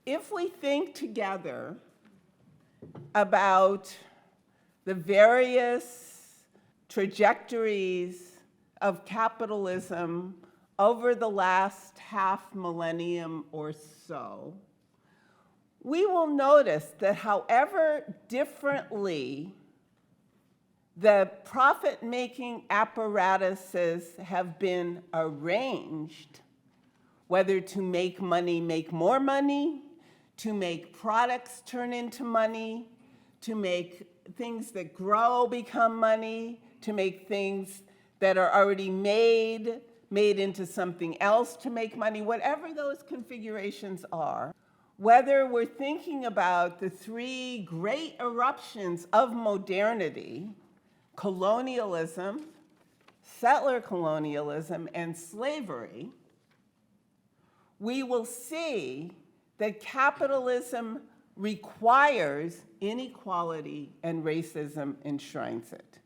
If we think together about the various trajectories of capitalism over the last half millennium or so, we will notice that however differently the profit-making apparatuses have been arranged, whether to make money make more money, to make products turn into money, to make things that grow become money, to make things that are already made into something else to make money, whatever those configurations are, whether we're thinking about the three great eruptions of modernity, colonialism, settler colonialism, and slavery, we will see that capitalism requires inequality and racism enshrines it.